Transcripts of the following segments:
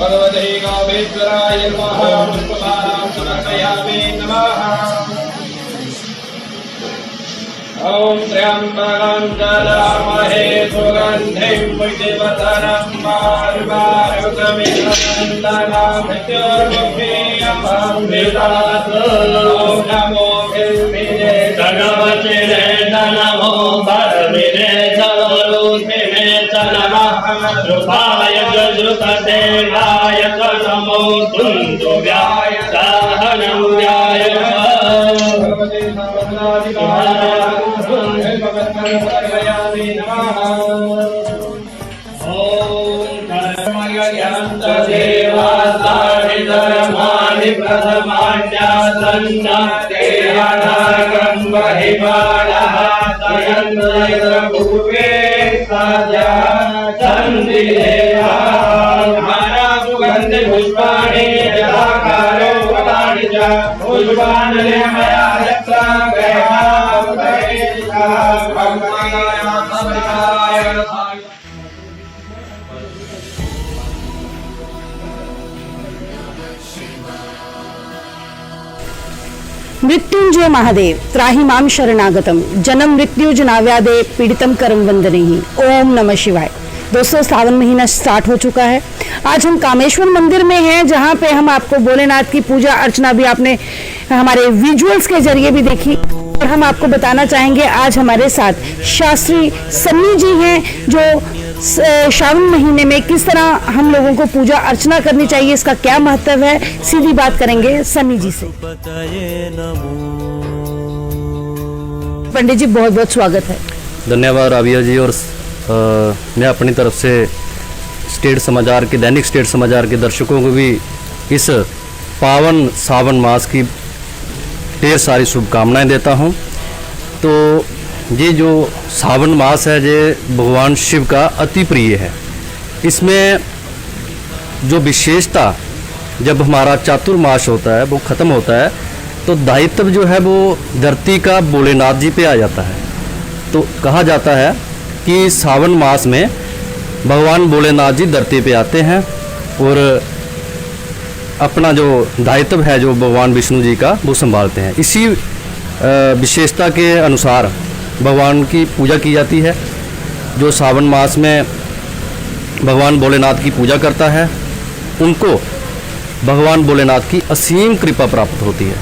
भगवते शिवाय नमः पुष्पमालां समर्पयामि नमः। ॐ त्र्यम्बकं यजामहे सुगन्धिं पुष्टिवर्धनं वारुवारुकमिव वन्दनामृत्युर्मुखीयमृतात्। ॐ नमो भीष्मिने भगवतिने नमो परमिने सर्वरूपिणे च नमः। रूपाय गजपतेनाय च नमो दुन्दुभ्याय सहनव्याय धर्माणि प्रथमान्यासन्नागं महिमानः तयन्द्र भुवे सजा चन्दिदेवा सुगन्धि पुष्पाणि यथाकारो वदानि च पुष्पाणि मया यत्र गया मृत्युंजय महादेव त्राहि माम शरणागतम जन्म मृत्युजनाव्यादे पीड़ितम करम वंदनेहि। ओम नमः शिवाय। दोस्तों, सावन महीना स्टार्ट हो चुका है। आज हम कामेश्वर मंदिर में हैं, जहां पे हम आपको भोलेनाथ की पूजा अर्चना भी आपने हमारे विजुअल्स के जरिए भी देखी। और हम आपको बताना चाहेंगे, आज हमारे साथ शास्त्री सन्नी जी हैं, जो श्रावण महीने में किस तरह हम लोगों को पूजा अर्चना करनी चाहिए, इसका क्या महत्व है, सीधी बात करेंगे सन्नी जी से। पंडित जी, बहुत बहुत स्वागत है। धन्यवाद राबिया जी। और मैं अपनी तरफ से स्टेट समाचार के दैनिक स्टेट समाचार के दर्शकों को भी इस पावन सावन मास की ढेर सारी शुभकामनाएं देता हूं। तो ये जो सावन मास है, ये भगवान शिव का अति प्रिय है। इसमें जो विशेषता, जब हमारा चातुर्मास होता है, वो ख़त्म होता है, तो दायित्व जो है वो धरती का भोलेनाथ जी पे आ जाता है। तो कहा जाता है कि सावन मास में भगवान भोलेनाथ जी धरती पे आते हैं और अपना जो दायित्व है, जो भगवान विष्णु जी का, वो संभालते हैं। इसी विशेषता के अनुसार भगवान की पूजा की जाती है। जो सावन मास में भगवान भोलेनाथ की पूजा करता है, उनको भगवान भोलेनाथ की असीम कृपा प्राप्त होती है।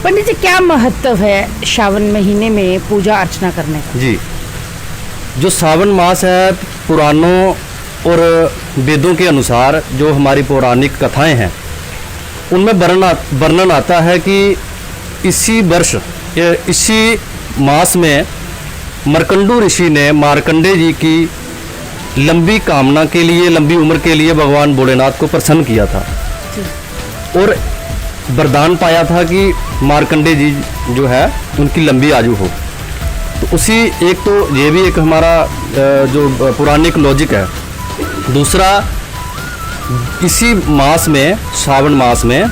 पंडित जी, क्या महत्व है श्रावण महीने में पूजा अर्चना करने का? जी, जो सावन मास है, पुराणों और वेदों के अनुसार जो हमारी पौराणिक कथाएं हैं, उनमें वर्णन आता है कि इसी वर्ष, इसी मास में मरकंडू ऋषि ने मार्कंडे जी की लंबी कामना के लिए, लंबी उम्र के लिए भगवान भोलेनाथ को प्रसन्न किया था और वरदान पाया था कि मार्कंडे जी जो है उनकी लंबी आयु हो। तो उसी एक तो ये भी एक हमारा जो पौराणिक लॉजिक है। दूसरा, इसी मास में, श्रावण मास में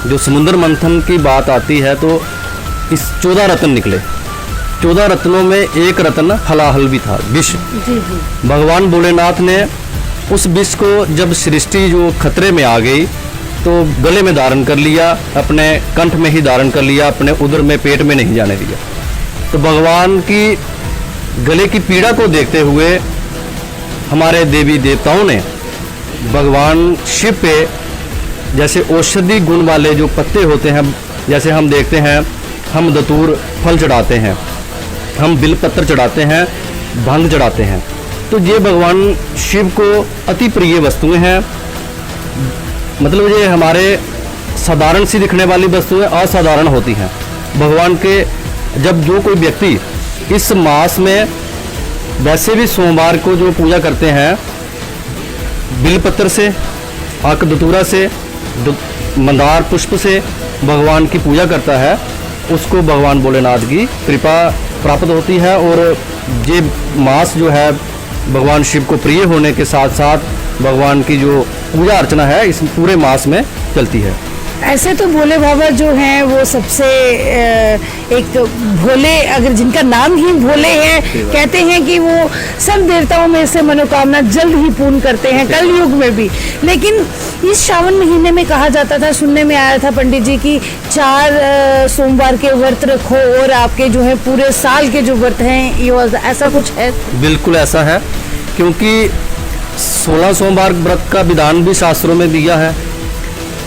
जो समुद्र मंथन की बात आती है, तो इस 14 रत्न निकले। 14 रत्नों में एक रत्न हलाहल भी था, विष। भगवान भोलेनाथ ने उस विष को जब सृष्टि जो खतरे में आ गई, तो गले में धारण कर लिया, अपने कंठ में ही धारण कर लिया, अपने उदर में, पेट में नहीं जाने दिया। तो भगवान की गले की पीड़ा को देखते हुए हमारे देवी देवताओं ने भगवान शिव पे, जैसे औषधि गुण वाले जो पत्ते होते हैं, जैसे हम देखते हैं, हम धतूर फल चढ़ाते हैं, हम बिलपत्र चढ़ाते हैं, भांग चढ़ाते हैं, तो ये भगवान शिव को अति प्रिय वस्तुएं हैं। मतलब ये हमारे साधारण सी दिखने वाली वस्तुएं असाधारण होती हैं। भगवान के जब जो कोई व्यक्ति इस मास में, वैसे भी सोमवार को जो पूजा करते हैं, बिलपत्र से, आक धतूरा से, मंदार पुष्प से भगवान की पूजा करता है, उसको भगवान भोलेनाथ की कृपा प्राप्त होती है। और ये मास जो है भगवान शिव को प्रिय होने के साथ साथ भगवान की जो पूजा अर्चना है, इस पूरे मास में चलती है। ऐसे तो भोले बाबा जो हैं वो सबसे एक भोले, अगर जिनका नाम ही भोले है, कहते हैं कि वो सब देवताओं में से मनोकामना जल्द ही पूर्ण करते हैं, कल युग में भी। लेकिन इस श्रावण महीने में कहा जाता था, सुनने में आया था पंडित जी की 4 सोमवार के व्रत रखो और आपके जो है पूरे साल के जो व्रत हैं ये, ऐसा कुछ है? बिल्कुल ऐसा है, क्योंकि 16 सोमवार व्रत का विधान भी शास्त्रों में दिया है।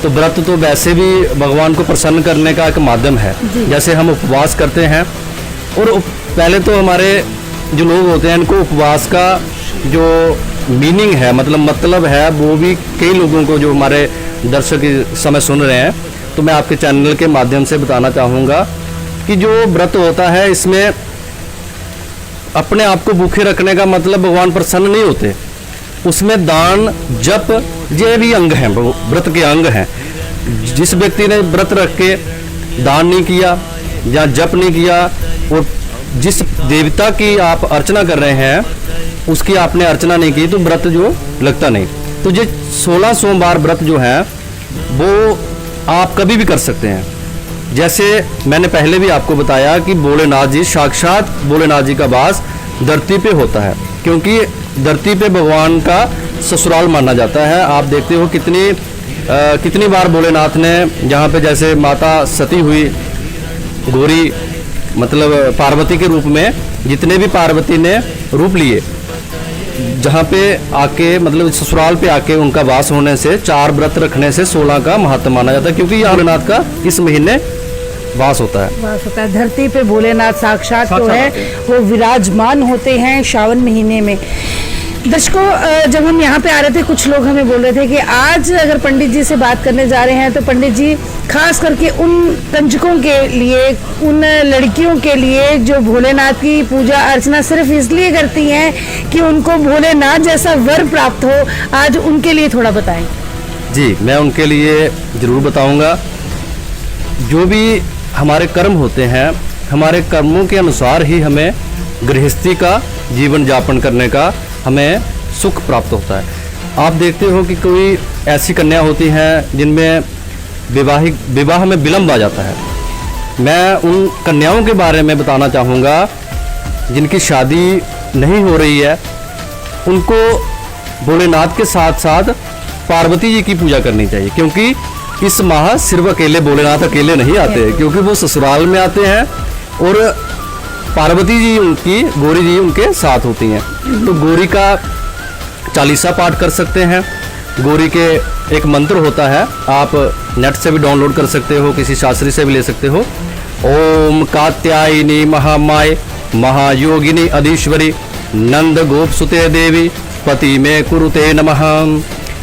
तो व्रत तो वैसे भी भगवान को प्रसन्न करने का एक माध्यम है। जैसे हम उपवास करते हैं, और पहले तो हमारे जो लोग होते हैं इनको उपवास का जो मीनिंग है, मतलब है, वो भी कई लोगों को, जो हमारे दर्शक इस समय सुन रहे हैं, तो मैं आपके चैनल के माध्यम से बताना चाहूँगा कि जो व्रत होता है इसमें अपने आप को भूखे रखने का मतलब भगवान प्रसन्न नहीं होते। उसमें दान, जप, ये भी अंग हैं, व्रत के अंग हैं। जिस व्यक्ति ने व्रत रख के दान नहीं किया या जप नहीं किया, और जिस देवता की आप अर्चना कर रहे हैं उसकी आपने अर्चना नहीं की, तो व्रत जो लगता नहीं। तो ये 16 सोमवार व्रत जो है वो आप कभी भी कर सकते हैं। जैसे मैंने पहले भी आपको बताया कि भोलेनाथ जी, साक्षात भोलेनाथ जी का वास धरती पे होता है, क्योंकि धरती पे भगवान का ससुराल माना जाता है। आप देखते हो कितनी बार भोलेनाथ ने जहाँ पे, जैसे माता सती हुई, गौरी मतलब पार्वती के रूप में, जितने भी पार्वती ने रूप लिए, जहाँ पे आके मतलब ससुराल पे आके उनका वास होने से 4 व्रत रखने से 16 का महत्व माना जाता है, क्योंकि ये भोलेनाथ का इस महीने वास होता है। धरती पे भोलेनाथ साक्षात जो है वो विराजमान होते हैं श्रावण महीने में। दर्शकों, जब हम यहाँ पे आ रहे थे कुछ लोग हमें बोल रहे थे कि आज अगर पंडित जी से बात करने जा रहे हैं तो पंडित जी खास करके उन कंजकों के लिए, उन लड़कियों के लिए जो भोलेनाथ की पूजा अर्चना सिर्फ इसलिए करती हैं कि उनको भोलेनाथ जैसा वर प्राप्त हो, आज उनके लिए थोड़ा बताएं। जी, मैं उनके लिए ज़रूर बताऊंगा। जो भी हमारे कर्म होते हैं, हमारे कर्मों के अनुसार ही हमें गृहस्थी का जीवन यापन करने का हमें सुख प्राप्त होता है। आप देखते हो कि कोई ऐसी कन्या होती हैं जिनमें विवाह में विलम्ब आ जाता है। मैं उन कन्याओं के बारे में बताना चाहूँगा जिनकी शादी नहीं हो रही है, उनको भोलेनाथ के साथ साथ पार्वती जी की पूजा करनी चाहिए, क्योंकि इस माह सिर्फ अकेले भोलेनाथ अकेले नहीं आते, क्योंकि वो ससुराल में आते हैं और पार्वती जी उनकी, गौरी जी उनके साथ होती हैं। तो गौरी का चालीसा पाठ कर सकते हैं। गौरी के एक मंत्र होता है, आप नेट से भी डाउनलोड कर सकते हो, किसी शास्त्री से भी ले सकते हो। ओम कात्यायनी महामाय महायोगिनी अधीश्वरी नंद गोप सुते देवी पति में कुरुते नमः।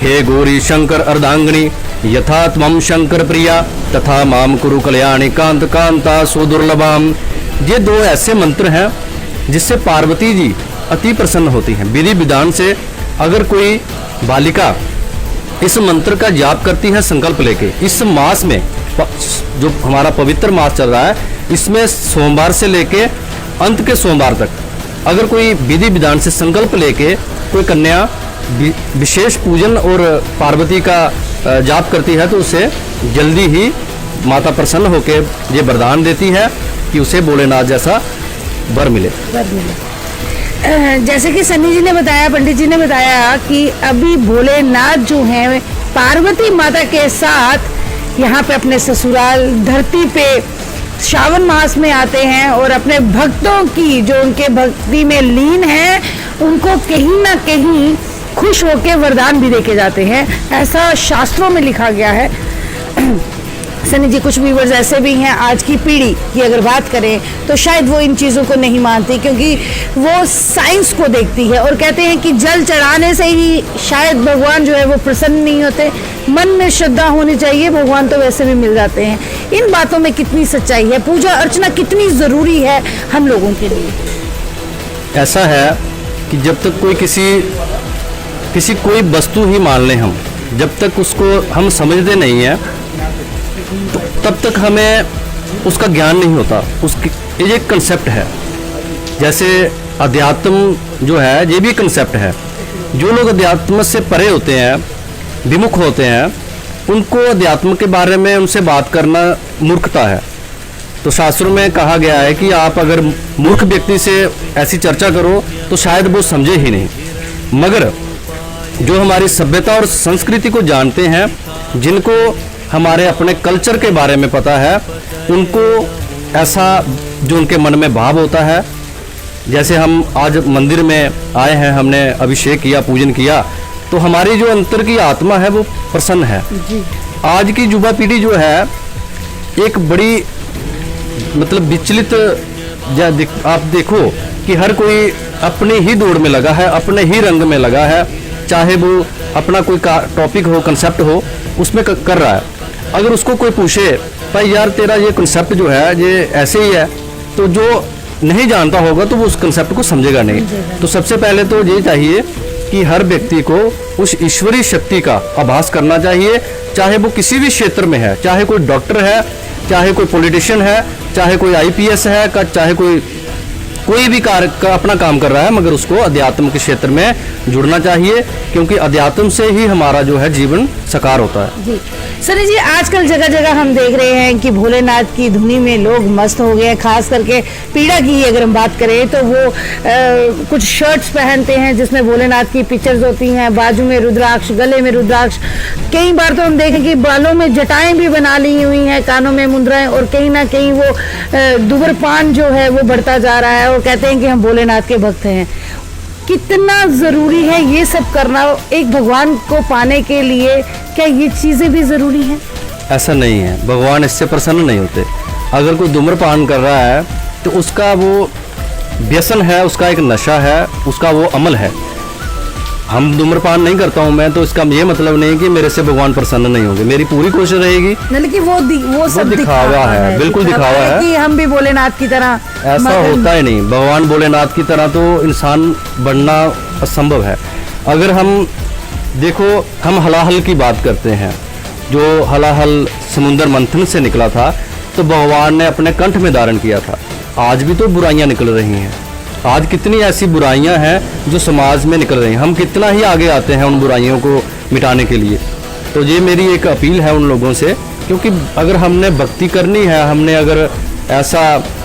हे गौरी शंकर अर्धांगिनी यथा त्वं शंकर प्रिया तथा माम कुरु कल्याणी कांत कांता सुदुर्लभाम। ये 2 ऐसे मंत्र हैं जिससे पार्वती जी अति प्रसन्न होती हैं। विधि विधान से अगर कोई बालिका इस मंत्र का जाप करती है संकल्प लेके, इस मास में जो हमारा पवित्र मास चल रहा है, इसमें सोमवार से लेके अंत के सोमवार तक अगर कोई विधि विधान से संकल्प लेके कोई कन्या विशेष पूजन और पार्वती का जाप करती है, तो उसे जल्दी ही माता प्रसन्न होकर ये वरदान देती है कि उसे भोलेनाथ जैसा वर मिले। जैसे कि सन्नी जी ने बताया, पंडित जी ने बताया कि अभी भोलेनाथ जो हैं पार्वती माता के साथ यहाँ पे अपने ससुराल धरती पे श्रावण मास में आते हैं और अपने भक्तों की, जो उनके भक्ति में लीन हैं, उनको कहीं ना कहीं खुश होकर वरदान भी देके जाते हैं। ऐसा शास्त्रों में लिखा गया है। सनी जी, कुछ व्यूअर्स ऐसे भी हैं आज की पीढ़ी की अगर बात करें तो शायद वो इन चीज़ों को नहीं मानती, क्योंकि वो साइंस को देखती है और कहते हैं कि जल चढ़ाने से ही शायद भगवान जो है वो प्रसन्न नहीं होते, मन में श्रद्धा होनी चाहिए, भगवान तो वैसे भी मिल जाते हैं। इन बातों में कितनी सच्चाई है? पूजा अर्चना कितनी ज़रूरी है हम लोगों के लिए? ऐसा है कि जब तक कोई वस्तु ही मान लें हम, जब तक उसको हम समझते नहीं हैं तो तब तक हमें उसका ज्ञान नहीं होता। उसकी ये एक कंसेप्ट है। जैसे अध्यात्म जो है ये भी कंसेप्ट है। जो लोग अध्यात्म से परे होते हैं, विमुख होते हैं, उनको अध्यात्म के बारे में उनसे बात करना मूर्खता है। तो शास्त्रों में कहा गया है कि आप अगर मूर्ख व्यक्ति से ऐसी चर्चा करो तो शायद वो समझे ही नहीं। मगर जो हमारी सभ्यता और संस्कृति को जानते हैं, जिनको हमारे अपने कल्चर के बारे में पता है, उनको ऐसा जो उनके मन में भाव होता है, जैसे हम आज मंदिर में आए हैं, हमने अभिषेक किया, पूजन किया, तो हमारी जो अंतर की आत्मा है वो प्रसन्न है। आज की युवा पीढ़ी जो है एक बड़ी मतलब विचलित, आप देखो कि हर कोई अपनी ही दौड़ में लगा है, अपने ही रंग में लगा है, चाहे वो अपना कोई टॉपिक हो, कंसेप्ट हो, उसमें कर रहा है। अगर उसको कोई पूछे भाई यार तेरा ये कंसेप्ट जो है ये ऐसे ही है, तो जो नहीं जानता होगा तो वो उस कंसेप्ट को समझेगा नहीं। तो सबसे पहले तो ये चाहिए कि हर व्यक्ति को उस ईश्वरीय शक्ति का आभास करना चाहिए, चाहे वो किसी भी क्षेत्र में है, चाहे कोई डॉक्टर है, चाहे कोई पॉलिटिशियन है, चाहे कोई आईपीएस है, चाहे कोई भी कार्य का अपना काम कर रहा है, मगर उसको अध्यात्म के क्षेत्र में जुड़ना चाहिए, क्योंकि अध्यात्म से ही हमारा जो है जीवन साकार होता है। जी सर जी, आजकल जगह जगह हम देख रहे हैं कि भोलेनाथ की धुनी में लोग मस्त हो गए हैं। खास करके पीड़ा की अगर हम बात करें तो वो कुछ शर्ट्स पहनते हैं जिसमें भोलेनाथ की पिक्चर्स होती हैं, बाजू में रुद्राक्ष, गले में रुद्राक्ष, कई बार तो हम देखें कि बालों में जटाएं भी बना ली हुई हैं, कानों में मुंद्राएं, और कहीं ना कहीं वो दुबरपान जो है वो बढ़ता जा रहा है, और कहते हैं कि हम भोलेनाथ के भक्त हैं। कितना जरूरी है ये सब करना एक भगवान को पाने के लिए? क्या ये चीजें भी जरूरी हैं? ऐसा नहीं है, भगवान इससे प्रसन्न नहीं होते। अगर कोई धूम्रपान कर रहा है तो उसका वो व्यसन है, उसका एक नशा है, उसका वो अमल है। हम धूम्रपान नहीं करता हूँ मैं, तो इसका ये मतलब नहीं कि मेरे से भगवान प्रसन्न नहीं होंगे। मेरी पूरी कोशिश रहेगी। कि वो सब दिखावा है, बिल्कुल दिखावा है कि हम भी भोलेनाथ की तरह। ऐसा होता ही नहीं। भगवान भोलेनाथ की तरह तो इंसान बनना असंभव है। अगर हम देखो, हम हलाहल की बात करते हैं, जो हलाहल समुद्र मंथन से निकला था तो भगवान ने अपने कंठ में धारण किया था। आज भी तो बुराइयां निकल रही हैं। आज कितनी ऐसी बुराइयां हैं जो समाज में निकल रही हैं। हम कितना ही आगे आते हैं उन बुराइयों को मिटाने के लिए। तो ये मेरी एक अपील है उन लोगों से, क्योंकि अगर हमने भक्ति करनी है, हमने अगर ऐसा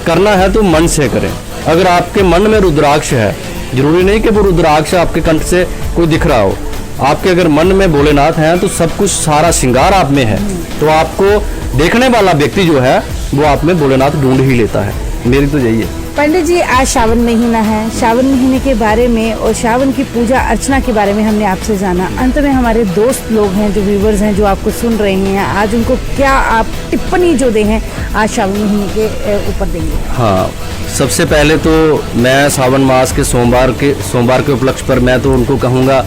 करना है तो मन से करें। अगर आपके मन में रुद्राक्ष है, जरूरी नहीं कि वो रुद्राक्ष आपके कंठ से कोई दिख रहा हो। आपके अगर मन में भोलेनाथ हैं तो सब कुछ, सारा श्रृंगार आप में है, तो आपको देखने वाला व्यक्ति जो है वो आप में भोलेनाथ ढूंढ ही लेता है। मेरी तो यही है। पंडित जी, आज श्रावण महीना है, श्रावण महीने के बारे में और श्रावण की पूजा अर्चना के बारे में हमने आपसे जाना। अंत में हमारे दोस्त लोग हैं, जो व्यूवर्स हैं, जो आपको सुन रहे हैं, आज उनको क्या आप टिप्पणी जो दे हैं आज श्रावण महीने के ऊपर देंगे? हाँ, सबसे पहले तो मैं श्रावण मास के सोमवार के उपलक्ष्य पर मैं तो उनको कहूँगा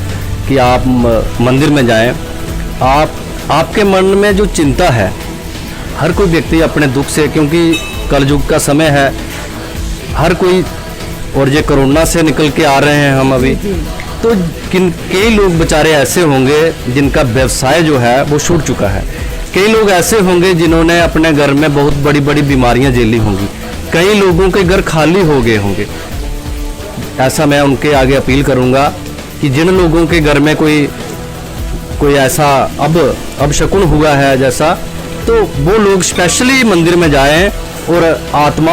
कि आप मंदिर में जाएं। आपके मन में जो चिंता है, हर कोई व्यक्ति अपने दुख से, क्योंकि कलयुग का समय है, हर कोई, और ये कोरोना से निकल के आ रहे हैं हम अभी, तो कई लोग बेचारे ऐसे होंगे जिनका व्यवसाय जो है वो छूट चुका है। कई लोग ऐसे होंगे जिन्होंने अपने घर में बहुत बड़ी बड़ी बीमारियां झेली होंगी। कई लोगों के घर खाली हो गए होंगे। ऐसा मैं उनके आगे अपील करूंगा कि जिन लोगों के घर में कोई ऐसा अब शकुन हुआ है जैसा, तो वो लोग स्पेशली मंदिर में जाएं और आत्मा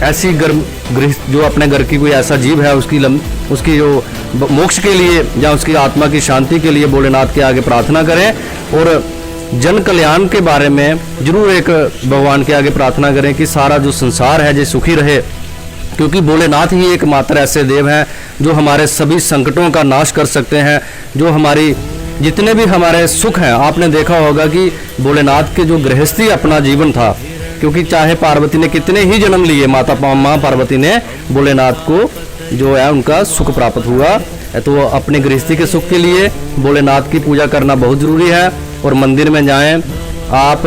ऐसी गृह जो अपने घर की कोई ऐसा जीव है उसकी जो मोक्ष के लिए या उसकी आत्मा की शांति के लिए भोलेनाथ के आगे प्रार्थना करें, और जन कल्याण के बारे में जरूर एक भगवान के आगे प्रार्थना करें कि सारा जो संसार है जो सुखी रहे, क्योंकि भोलेनाथ ही एकमात्र ऐसे देव हैं जो हमारे सभी संकटों का नाश कर सकते हैं। जो हमारी जितने भी हमारे सुख हैं, आपने देखा होगा कि भोलेनाथ के जो गृहस्थी अपना जीवन था, क्योंकि चाहे पार्वती ने कितने ही जन्म लिए, माँ पार्वती ने भोलेनाथ को जो है उनका सुख प्राप्त हुआ। तो अपने गृहस्थी के सुख के लिए भोलेनाथ की पूजा करना बहुत जरूरी है। और मंदिर में जाएं, आप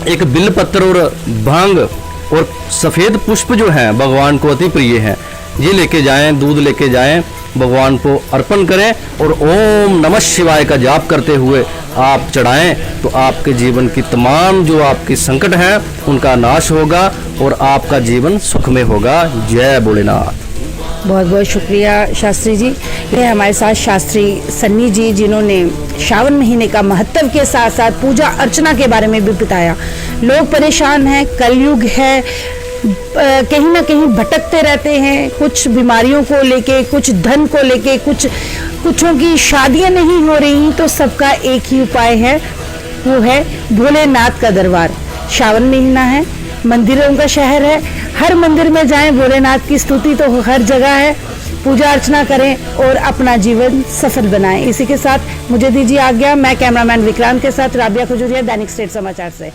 एक बिल्वपत्र और भांग और सफ़ेद पुष्प जो हैं भगवान को अति प्रिय हैं, ये लेके जाएं, दूध लेके जाएं, भगवान को अर्पण करें और ओम नमः शिवाय का जाप करते हुए आप चढ़ाएं, तो आपके जीवन की तमाम जो आपके संकट हैं उनका नाश होगा और आपका जीवन सुख में होगा। जय भोलेनाथ। बहुत बहुत शुक्रिया शास्त्री जी। ये हमारे साथ शास्त्री सन्नी जी, जिन्होंने श्रावण महीने का महत्व के साथ साथ पूजा अर्चना के बारे में भी बताया। लोग परेशान हैं, कलयुग है, कहीं ना कहीं भटकते रहते हैं, कुछ बीमारियों को लेके, कुछ धन को लेके, कुछों की शादियां नहीं हो रही, तो सबका एक ही उपाय है, वो है भोलेनाथ का दरबार। श्रावण महीना है, मंदिरों का शहर है, हर मंदिर में जाएं, भोलेनाथ की स्तुति तो हर जगह है। पूजा अर्चना करें और अपना जीवन सफल बनाएं। इसी के साथ मुझे दीजिए आज्ञा। मैं कैमरामैन विक्रांत के साथ राबिया खजूरिया, दैनिक स्टेट समाचार से।